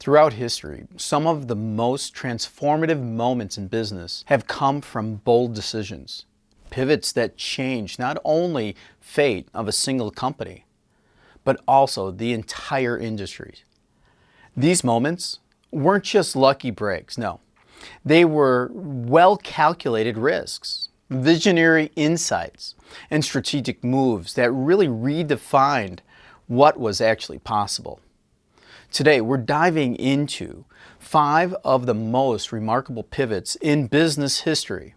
Throughout history, some of the most transformative moments in business have come from bold decisions, pivots that changed not only fate of a single company, but also the entire industry. These moments weren't just lucky breaks, no. They were well-calculated risks, visionary insights, and strategic moves that really redefined what was actually possible. Today, we're diving into 5 of the most remarkable pivots in business history.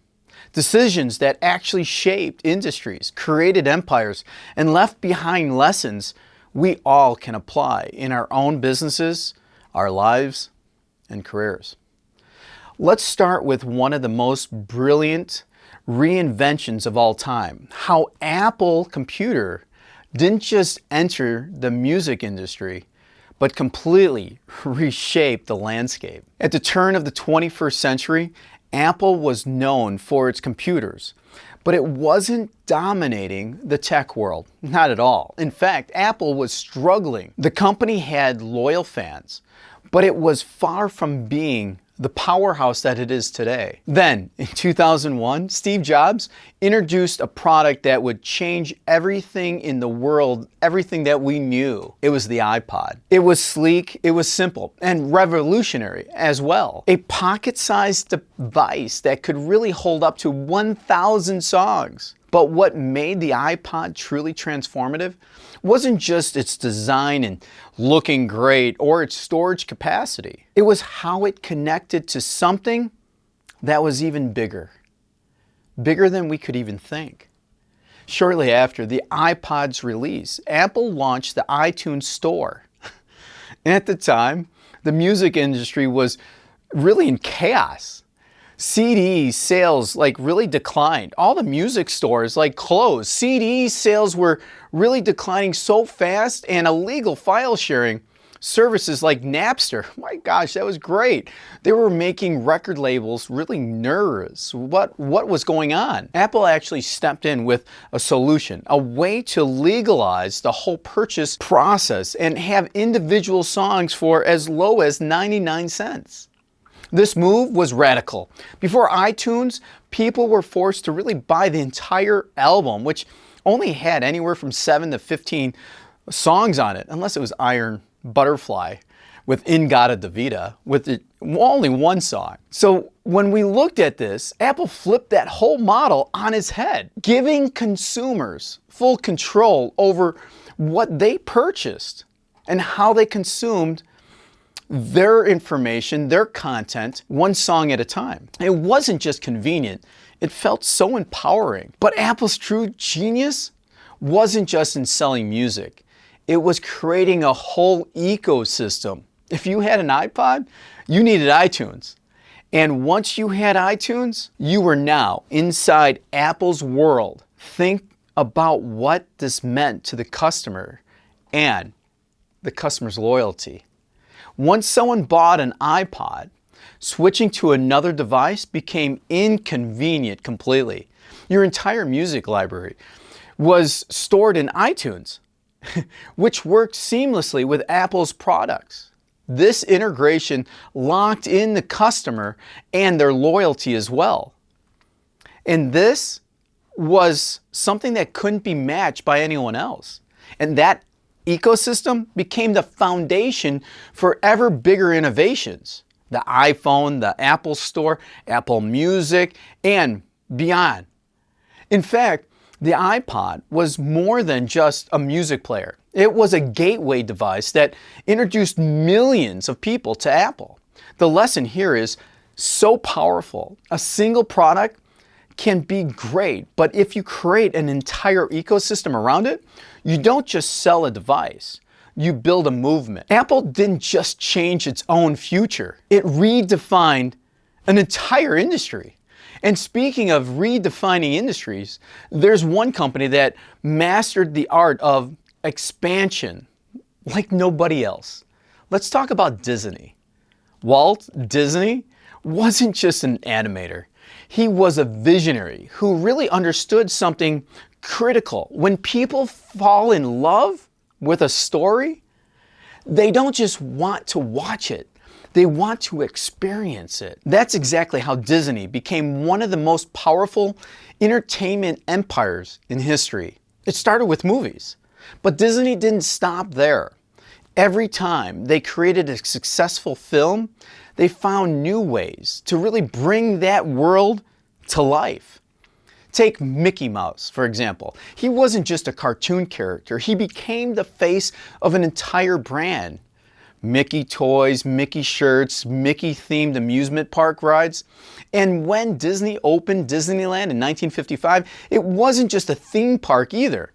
Decisions that actually shaped industries, created empires, and left behind lessons we all can apply in our own businesses, our lives, and careers. Let's start with one of the most brilliant reinventions of all time. How Apple Computer didn't just enter the music industry, but completely reshaped the landscape. At the turn of the 21st century, Apple was known for its computers, but it wasn't dominating the tech world, not at all. In fact, Apple was struggling. The company had loyal fans, but it was far from being the powerhouse that it is today. Then, in 2001, Steve Jobs introduced a product that would change everything in the world, everything that we knew. It was the iPod. It was sleek, it was simple, and revolutionary as well. A pocket-sized device that could really hold up to 1,000 songs. But what made the iPod truly transformative wasn't just its design and looking great or its storage capacity. It was how it connected to something that was even bigger. Bigger than we could even think. Shortly after the iPod's release, Apple launched the iTunes Store. At the time, the music industry was really in chaos. CD sales really declined. All the music stores closed. CD sales were really declining so fast, and illegal file sharing services like Napster, my gosh, that was great. They were making record labels really nervous. What was going on? Apple actually stepped in with a solution, a way to legalize the whole purchase process and have individual songs for as low as 99 cents. This move was radical. Before iTunes, people were forced to really buy the entire album, which only had anywhere from 7 to 15 songs on it, unless it was Iron Butterfly with In-Gata-Da-Vida with only one song. So when we looked at this, Apple flipped that whole model on its head, giving consumers full control over what they purchased and how they consumed their information, their content, one song at a time. It wasn't just convenient, it felt so empowering. But Apple's true genius wasn't just in selling music, it was creating a whole ecosystem. If you had an iPod, you needed iTunes. And once you had iTunes, you were now inside Apple's world. Think about what this meant to the customer and the customer's loyalty. Once someone bought an iPod, switching to another device became inconvenient completely. Your entire music library was stored in iTunes, which worked seamlessly with Apple's products. This integration locked in the customer and their loyalty as well. And this was something that couldn't be matched by anyone else. And that ecosystem became the foundation for ever bigger innovations. The iPhone, the Apple Store, Apple Music, and beyond. In fact, the iPod was more than just a music player. It was a gateway device that introduced millions of people to Apple. The lesson here is so powerful. A single product can be great, but if you create an entire ecosystem around it, you don't just sell a device, you build a movement. Apple didn't just change its own future, it redefined an entire industry. And speaking of redefining industries, there's one company that mastered the art of expansion like nobody else. Let's talk about Disney. Walt Disney wasn't just an animator. He was a visionary who really understood something critical. When people fall in love with a story, they don't just want to watch it. They want to experience it. That's exactly how Disney became one of the most powerful entertainment empires in history. It started with movies, but Disney didn't stop there. Every time they created a successful film, they found new ways to really bring that world to life. Take Mickey Mouse, for example. He wasn't just a cartoon character. He became the face of an entire brand. Mickey toys, Mickey shirts, Mickey-themed amusement park rides. And when Disney opened Disneyland in 1955, it wasn't just a theme park either.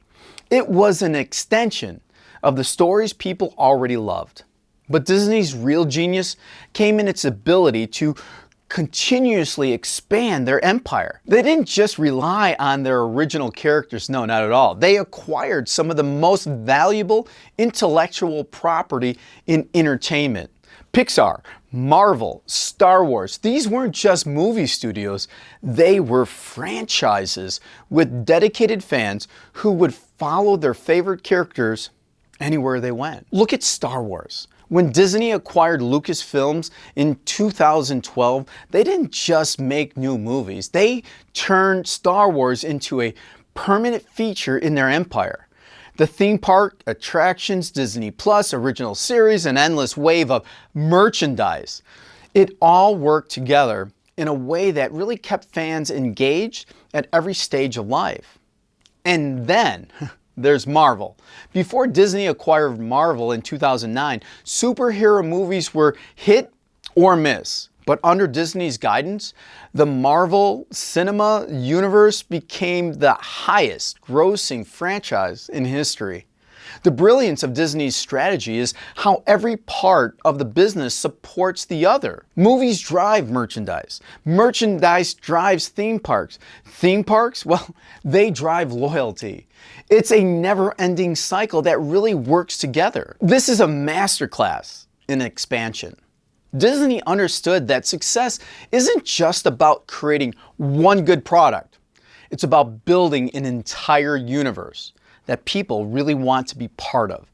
It was an extension of the stories people already loved. But Disney's real genius came in its ability to continuously expand their empire. They didn't just rely on their original characters, no, not at all. They acquired some of the most valuable intellectual property in entertainment. Pixar, Marvel, Star Wars, these weren't just movie studios, they were franchises with dedicated fans who would follow their favorite characters anywhere they went. Look at Star Wars. When Disney acquired Lucasfilms in 2012, they didn't just make new movies. They turned Star Wars into a permanent feature in their empire. The theme park, attractions, Disney Plus, original series, an endless wave of merchandise. It all worked together in a way that really kept fans engaged at every stage of life. And then there's Marvel. Before Disney acquired Marvel in 2009, superhero movies were hit or miss. But under Disney's guidance, the Marvel cinema universe became the highest grossing franchise in history. The brilliance of Disney's strategy is how every part of the business supports the other. Movies drive merchandise. Merchandise drives theme parks. Theme parks, well, they drive loyalty. It's a never-ending cycle that really works together. This is a masterclass in expansion. Disney understood that success isn't just about creating one good product. It's about building an entire universe that people really want to be part of.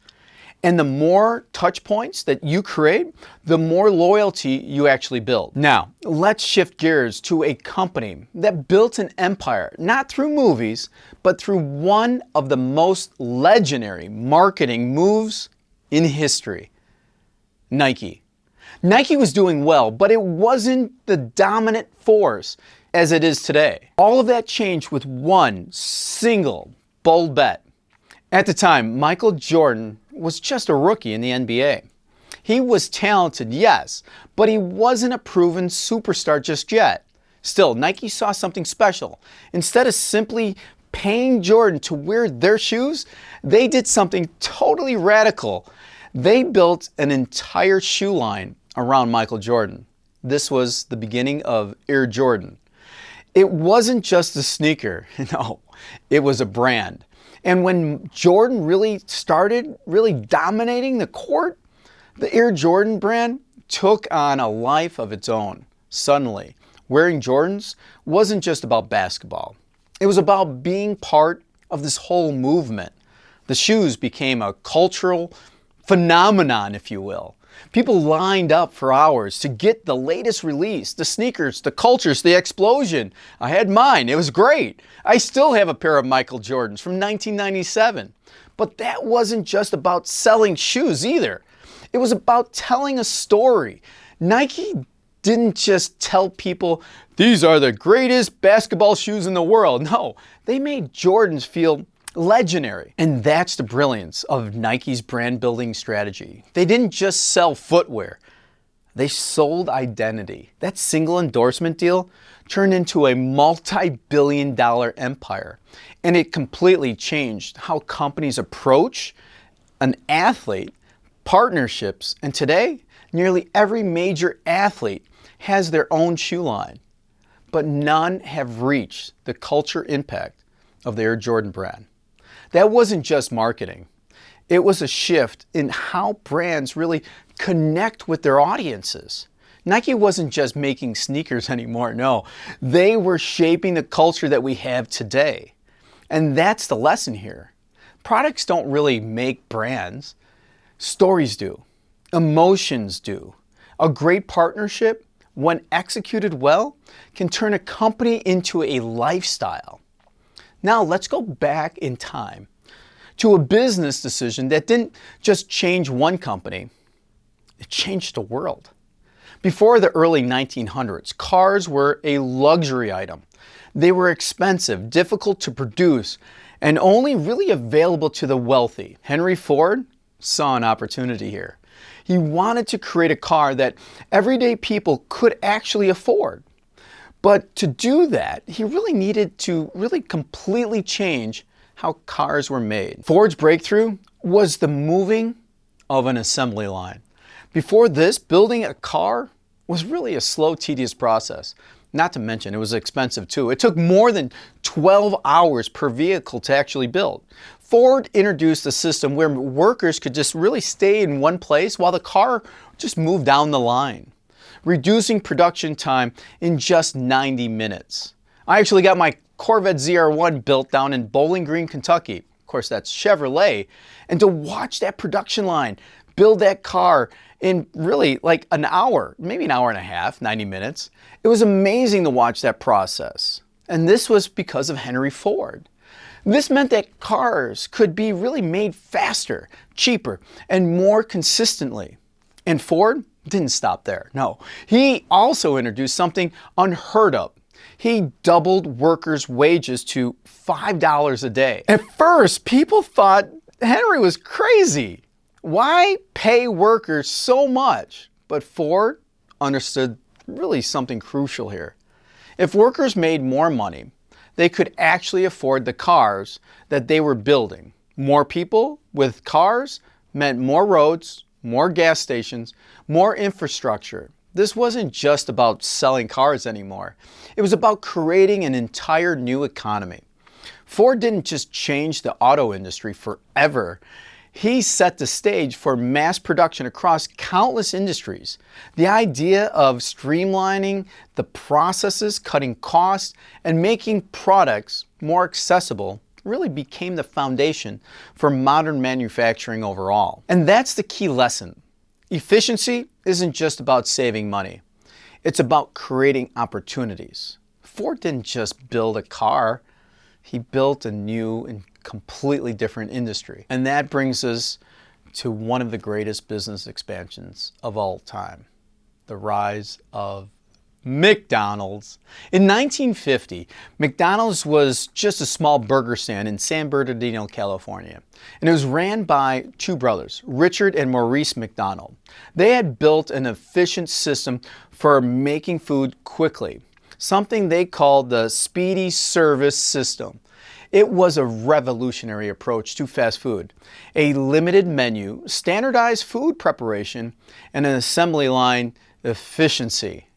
And the more touch points that you create, the more loyalty you actually build. Now, let's shift gears to a company that built an empire, not through movies, but through one of the most legendary marketing moves in history: Nike. Nike was doing well, but it wasn't the dominant force as it is today. All of that changed with one single bold bet. At the time, Michael Jordan was just a rookie in the NBA. He was talented, yes, but he wasn't a proven superstar just yet. Still, Nike saw something special. Instead of simply paying Jordan to wear their shoes, they did something totally radical. They built an entire shoe line around Michael Jordan. This was the beginning of Air Jordan. It wasn't just a sneaker, no, it was a brand. And when Jordan really started dominating the court, the Air Jordan brand took on a life of its own. Suddenly, wearing Jordans wasn't just about basketball. It was about being part of this whole movement. The shoes became a cultural phenomenon, if you will. People lined up for hours to get the latest release, the sneakers, the cultures, the explosion. I had mine. It was great. I still have a pair of Michael Jordans from 1997. But that wasn't just about selling shoes either. It was about telling a story. Nike didn't just tell people, these are the greatest basketball shoes in the world. No, they made Jordans feel legendary. And that's the brilliance of Nike's brand building strategy. They didn't just sell footwear, they sold identity. That single endorsement deal turned into a multi-billion-dollar empire. And it completely changed how companies approach an athlete, partnerships, and today, nearly every major athlete has their own shoe line. But none have reached the culture impact of the Air Jordan brand. That wasn't just marketing. It was a shift in how brands really connect with their audiences. Nike wasn't just making sneakers anymore, no. They were shaping the culture that we have today. And that's the lesson here. Products don't really make brands. Stories do. Emotions do. A great partnership, when executed well, can turn a company into a lifestyle. Now let's go back in time to a business decision that didn't just change one company, it changed the world. Before the early 1900s, cars were a luxury item. They were expensive, difficult to produce, and only really available to the wealthy. Henry Ford saw an opportunity here. He wanted to create a car that everyday people could actually afford. But to do that, he really needed to completely change how cars were made. Ford's breakthrough was the moving of an assembly line. Before this, building a car was really a slow, tedious process. Not to mention, it was expensive too. It took more than 12 hours per vehicle to actually build. Ford introduced a system where workers could just really stay in one place while the car just moved down the line, reducing production time in just 90 minutes. I actually got my Corvette ZR1 built down in Bowling Green, Kentucky. Of course, that's Chevrolet. And to watch that production line build that car in really like an hour, maybe an hour and a half, 90 minutes. It was amazing to watch that process. And this was because of Henry Ford. This meant that cars could be really made faster, cheaper, and more consistently. And Ford didn't stop there. No, he also introduced something unheard of. He doubled workers' wages to $5 a day. At first, people thought Henry was crazy. Why pay workers so much? But Ford understood really something crucial here. If workers made more money, they could actually afford the cars that they were building. More people with cars meant more roads, more gas stations, more infrastructure. This wasn't just about selling cars anymore. It was about creating an entire new economy. Ford didn't just change the auto industry forever. He set the stage for mass production across countless industries. The idea of streamlining the processes, cutting costs, and making products more accessible really became the foundation for modern manufacturing overall. And that's the key lesson. Efficiency isn't just about saving money. It's about creating opportunities. Ford didn't just build a car. He built a new and completely different industry. And that brings us to one of the greatest business expansions of all time, the rise of McDonald's. In 1950, McDonald's was just a small burger stand in San Bernardino, California. And it was ran by two brothers, Richard and Maurice McDonald. They had built an efficient system for making food quickly, something they called the speedy service system. It was a revolutionary approach to fast food, a limited menu, standardized food preparation, and an assembly line efficiency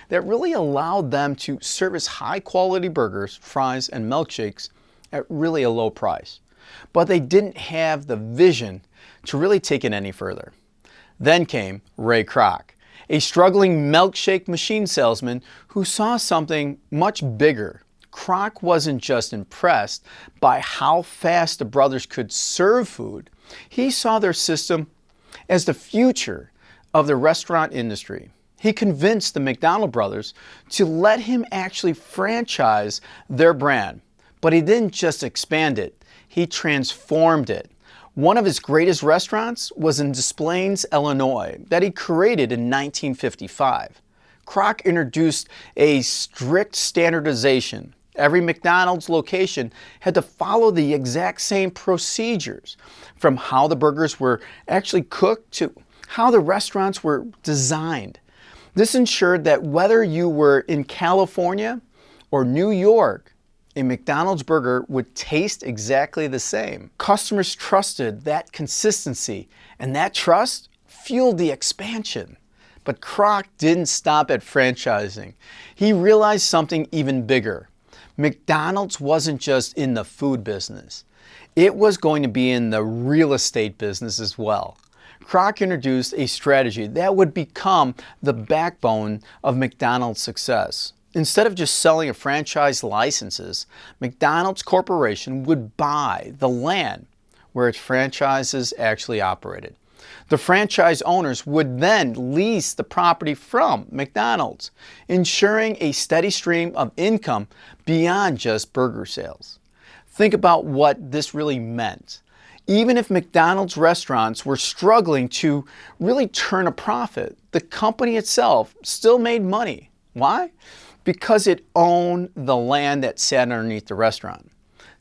that really allowed them to service high-quality burgers, fries, and milkshakes at really a low price. But they didn't have the vision to really take it any further. Then came Ray Kroc, a struggling milkshake machine salesman who saw something much bigger. Kroc wasn't just impressed by how fast the brothers could serve food. He saw their system as the future of the restaurant industry. He convinced the McDonald brothers to let him actually franchise their brand. But he didn't just expand it, he transformed it. One of his greatest restaurants was in Des Plaines, Illinois, that he created in 1955. Kroc introduced a strict standardization. Every McDonald's location had to follow the exact same procedures, from how the burgers were actually cooked to how the restaurants were designed. This ensured that whether you were in California or New York, a McDonald's burger would taste exactly the same. Customers trusted that consistency, and that trust fueled the expansion. But Kroc didn't stop at franchising. He realized something even bigger. McDonald's wasn't just in the food business. It was going to be in the real estate business as well. Kroc introduced a strategy that would become the backbone of McDonald's success. Instead of just selling a franchise licenses, McDonald's Corporation would buy the land where its franchises actually operated. The franchise owners would then lease the property from McDonald's, ensuring a steady stream of income beyond just burger sales. Think about what this really meant. Even if McDonald's restaurants were struggling to really turn a profit, the company itself still made money. Why? Because it owned the land that sat underneath the restaurant.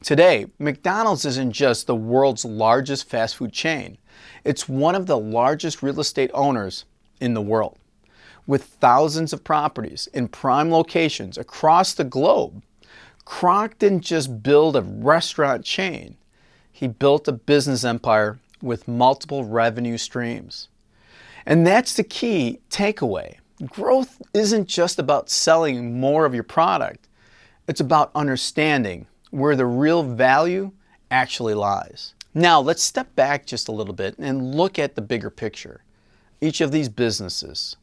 Today, McDonald's isn't just the world's largest fast food chain. It's one of the largest real estate owners in the world. With thousands of properties in prime locations across the globe, Kroc didn't just build a restaurant chain. He built a business empire with multiple revenue streams. And that's the key takeaway. Growth isn't just about selling more of your product. It's about understanding where the real value actually lies. Now, let's step back just a little bit and look at the bigger picture. Each of these businesses,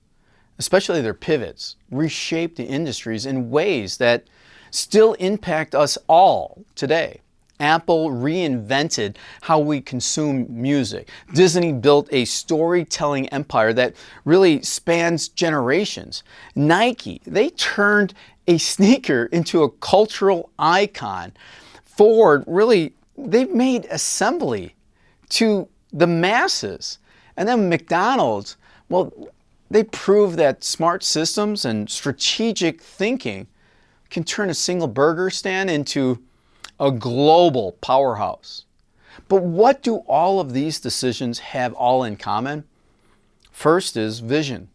especially their pivots, reshape the industries in ways that still impact us all today. Apple reinvented how we consume music. Disney built a storytelling empire that really spans generations. Nike, they turned a sneaker into a cultural icon. Ford, really, they've made assembly to the masses. And then McDonald's, well, they prove that smart systems and strategic thinking can turn a single burger stand into a global powerhouse. But what do all of these decisions have all in common? First is vision.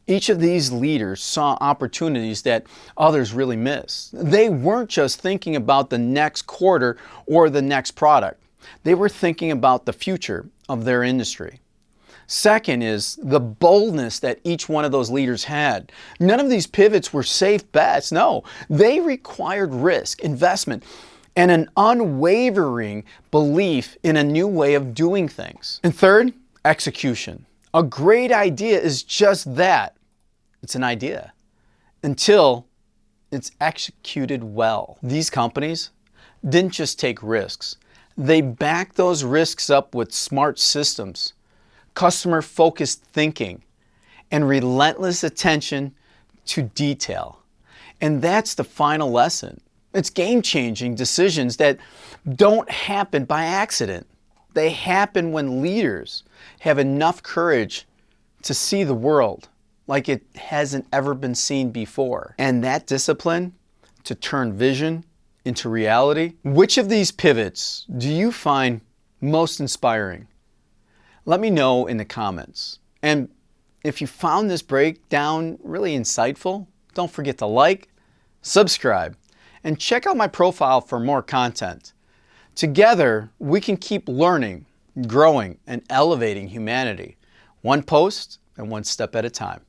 Each of these leaders saw opportunities that others really missed. They weren't just thinking about the next quarter or the next product. They were thinking about the future of their industry. Second is the boldness that each one of those leaders had. None of these pivots were safe bets. No, they required risk, investment, and an unwavering belief in a new way of doing things. And third, execution. A great idea is just that. It's an idea until it's executed well. These companies didn't just take risks. They backed those risks up with smart systems, customer-focused thinking, and relentless attention to detail. And that's the final lesson. It's game-changing decisions that don't happen by accident. They happen when leaders have enough courage to see the world like it hasn't ever been seen before. And that discipline to turn vision into reality. Which of these pivots do you find most inspiring? Let me know in the comments. And if you found this breakdown really insightful, don't forget to like, subscribe, and check out my profile for more content. Together, we can keep learning, growing, and elevating humanity, one post and one step at a time.